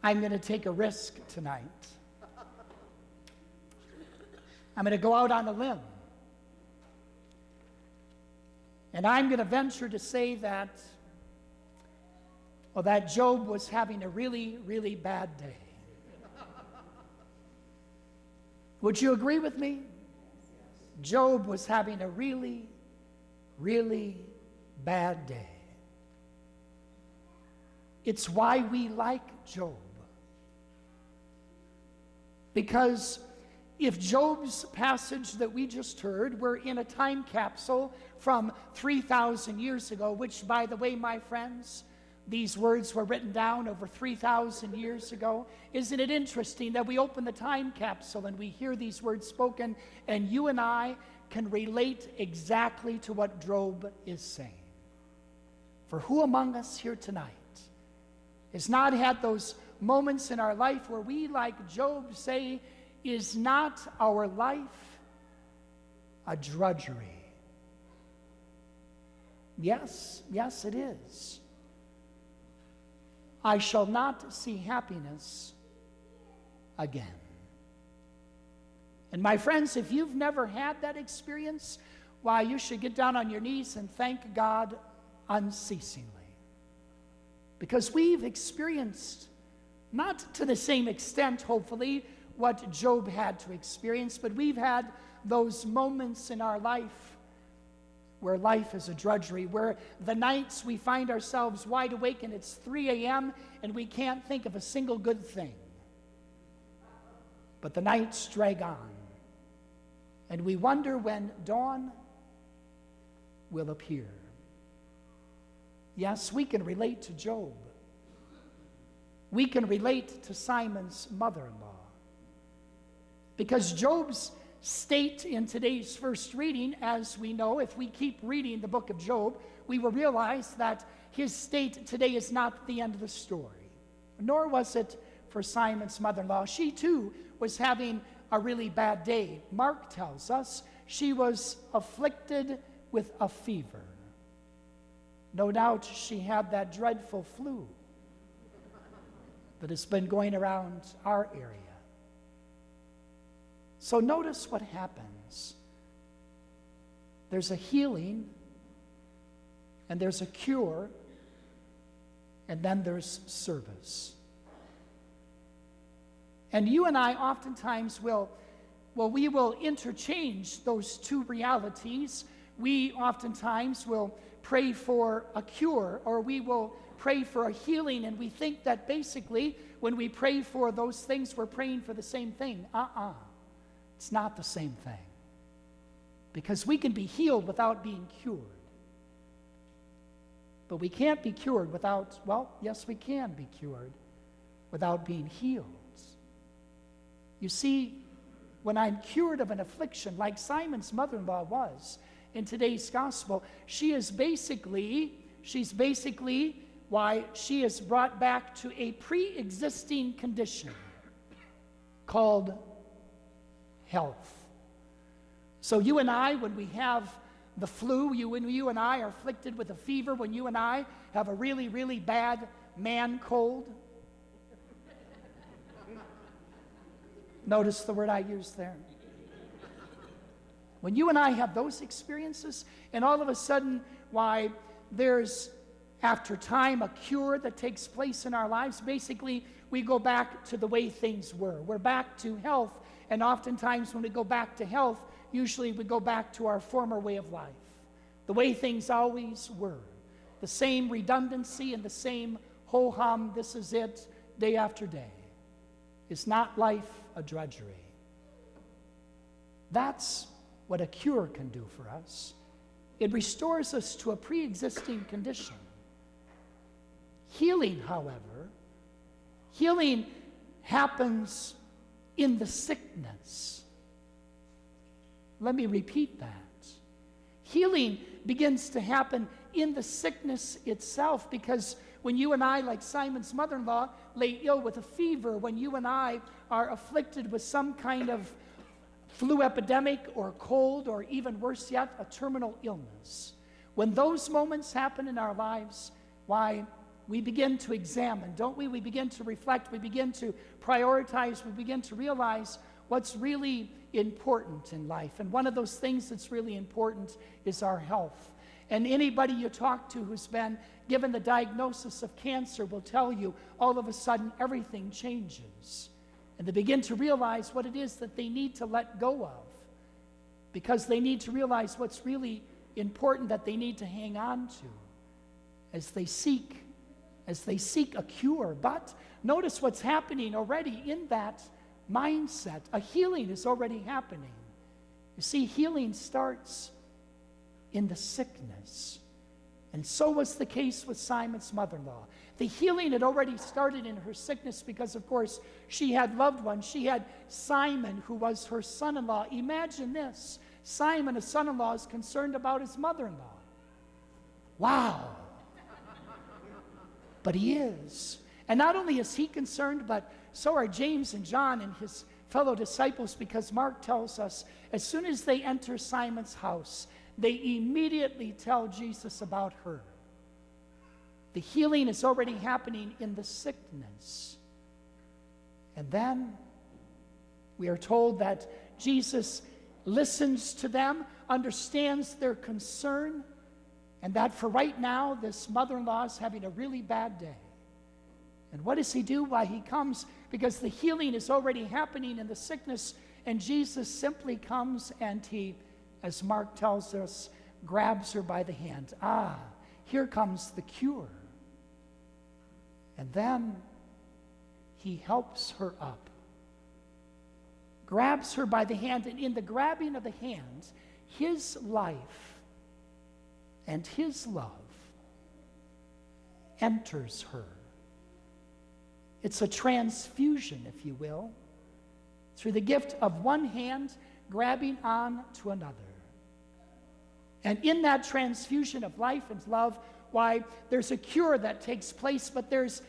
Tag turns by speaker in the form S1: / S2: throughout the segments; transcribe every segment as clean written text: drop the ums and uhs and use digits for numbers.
S1: I'm going to take a risk tonight. I'm going to go out on a limb. And I'm going to venture to say that, well, that Job was having a really, really bad day. Would you agree with me? Job was having a really, really bad day. It's why we like Job. Because if Job's passage that we just heard were in a time capsule from 3,000 years ago, which, by the way, my friends, these words were written down over 3,000 years ago. Isn't it interesting that we open the time capsule and we hear these words spoken, and you and I can relate exactly to what Job is saying? For who among us here tonight has not had those moments in our life where we, like Job, say, is not our life a drudgery? Yes, yes, it is. I shall not see happiness again. And my friends, if you've never had that experience, why, you should get down on your knees and thank God unceasingly. Because we've experienced, not to the same extent, hopefully, what Job had to experience, but we've had those moments in our life where life is a drudgery, where the nights we find ourselves wide awake and it's 3 a.m. and we can't think of a single good thing. But the nights drag on, and we wonder when dawn will appear. Yes, we can relate to Job. We can relate to Simon's mother-in-law. Because Job's state in today's first reading, as we know, if we keep reading the book of Job, we will realize that his state today is not the end of the story. Nor was it for Simon's mother-in-law. She too was having a really bad day. Mark tells us she was afflicted with a fever. No doubt she had that dreadful flu that has been going around our area. So notice what happens. There's a healing, and there's a cure, and then there's service. And you and I oftentimes we will interchange those two realities. We oftentimes will pray for a cure, or we will pray for a healing, and we think that basically when we pray for those things, we're praying for the same thing. It's not the same thing. Because we can be healed without being cured. But we can't be cured without, well, yes, we can be cured without being healed. You see, when I'm cured of an affliction, like Simon's mother-in-law was in today's gospel, she's basically why she is brought back to a pre-existing condition called health. So you and I, when we have the flu, when you and I are afflicted with a fever, when you and I have a really, really bad man cold, notice the word I used there. When you and I have those experiences, and all of a sudden, why, there's, after time, a cure that takes place in our lives. Basically, we go back to the way things were. We're back to health, and oftentimes when we go back to health, usually we go back to our former way of life, the way things always were. The same redundancy and the same ho-hum, this is it, day after day. Is not life a drudgery? That's what a cure can do for us. It restores us to a pre-existing condition. Healing, however, healing happens in the sickness. Let me repeat that. Healing begins to happen in the sickness itself, because when you and I, like Simon's mother-in-law, lay ill with a fever, when you and I are afflicted with some kind of flu epidemic or cold, or even worse yet, a terminal illness, when those moments happen in our lives, why, we begin to examine, don't we? We begin to reflect, we begin to prioritize, we begin to realize what's really important in life. And one of those things that's really important is our health. And anybody you talk to who's been given the diagnosis of cancer will tell you all of a sudden everything changes. And they begin to realize what it is that they need to let go of, because they need to realize what's really important that they need to hang on to as they seek a cure. But notice what's happening already in that mindset. A healing is already happening. You see, healing starts in the sickness. And so was the case with Simon's mother-in-law. The healing had already started in her sickness because, of course, she had loved ones. She had Simon, who was her son-in-law. Imagine this. Simon, a son-in-law, is concerned about his mother-in-law. Wow. But he is. And not only is he concerned, but so are James and John and his fellow disciples, because Mark tells us as soon as they enter Simon's house, they immediately tell Jesus about her. The healing is already happening in the sickness. And then we are told that Jesus listens to them, understands their concern, and that for right now, this mother-in-law is having a really bad day. And what does he do? Why, he comes because the healing is already happening in the sickness, and Jesus simply comes and he, as Mark tells us, grabs her by the hand. Here comes the cure. And then he helps her up, grabs her by the hand, and in the grabbing of the hand, his life and his love enters her. It's a transfusion, if you will, through the gift of one hand grabbing on to another. And in that transfusion of life and love, why, there's a cure that takes place, but there's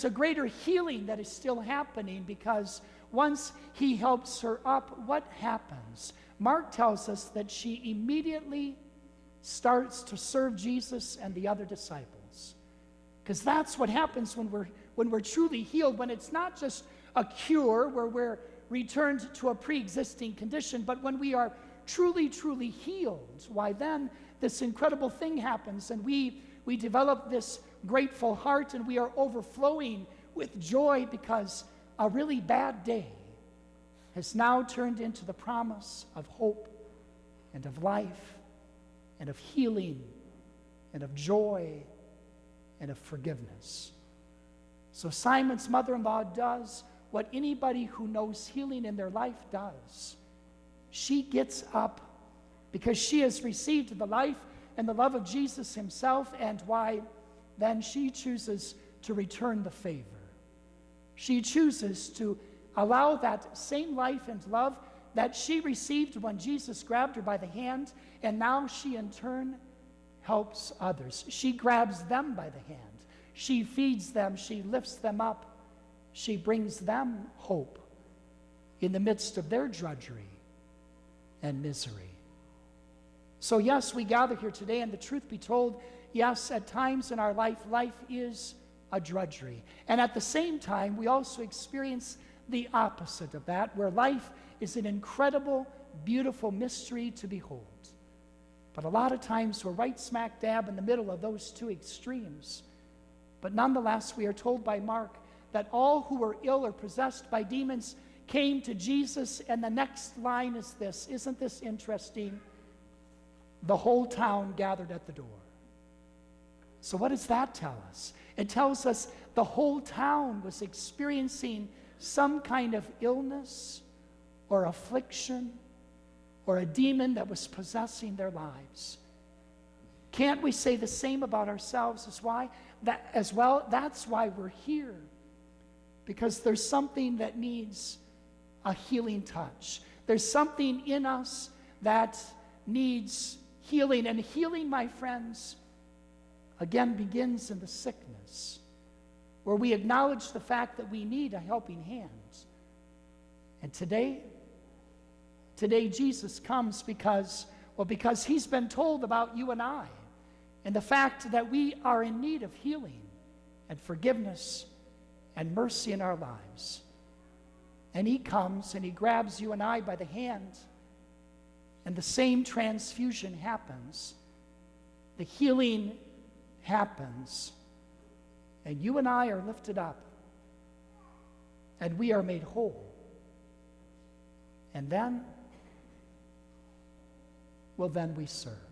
S1: a greater healing that is still happening, because once he helps her up, what happens? Mark tells us that she immediately starts to serve Jesus and the other disciples. Because that's what happens when we're truly healed, when it's not just a cure where we're returned to a pre-existing condition, but when we are truly, truly healed, why then this incredible thing happens, and we develop this grateful heart, and we are overflowing with joy, because a really bad day has now turned into the promise of hope and of life and of healing and of joy and of forgiveness. So Simon's mother-in-law does what anybody who knows healing in their life does. She gets up because she has received the life and the love of Jesus himself, and why? Then she chooses to return the favor. She chooses to allow that same life and love that she received when Jesus grabbed her by the hand, and now she in turn helps others. She grabs them by the hand. She feeds them. She lifts them up. She brings them hope in the midst of their drudgery and misery. So yes, we gather here today, and the truth be told, yes, at times in our life is a drudgery. And at the same time, we also experience the opposite of that, where life is an incredible, beautiful mystery to behold. But a lot of times we're right smack dab in the middle of those two extremes. But nonetheless, we are told by Mark that all who were ill or possessed by demons came to Jesus, and the next line is this. Isn't this interesting? The whole town gathered at the door. So what does that tell us? It tells us the whole town was experiencing some kind of illness or affliction or a demon that was possessing their lives. Can't we say the same about ourselves as well? That's why we're here. Because there's something that needs a healing touch. There's something in us that needs healing. And healing, my friends, again begins in the sickness, where we acknowledge the fact that we need a helping hand. And today Jesus comes because he's been told about you and I, and the fact that we are in need of healing and forgiveness and mercy in our lives. And he comes and he grabs you and I by the hand, and the same transfusion happens. The healing happens, and you and I are lifted up, and we are made whole. And then we serve.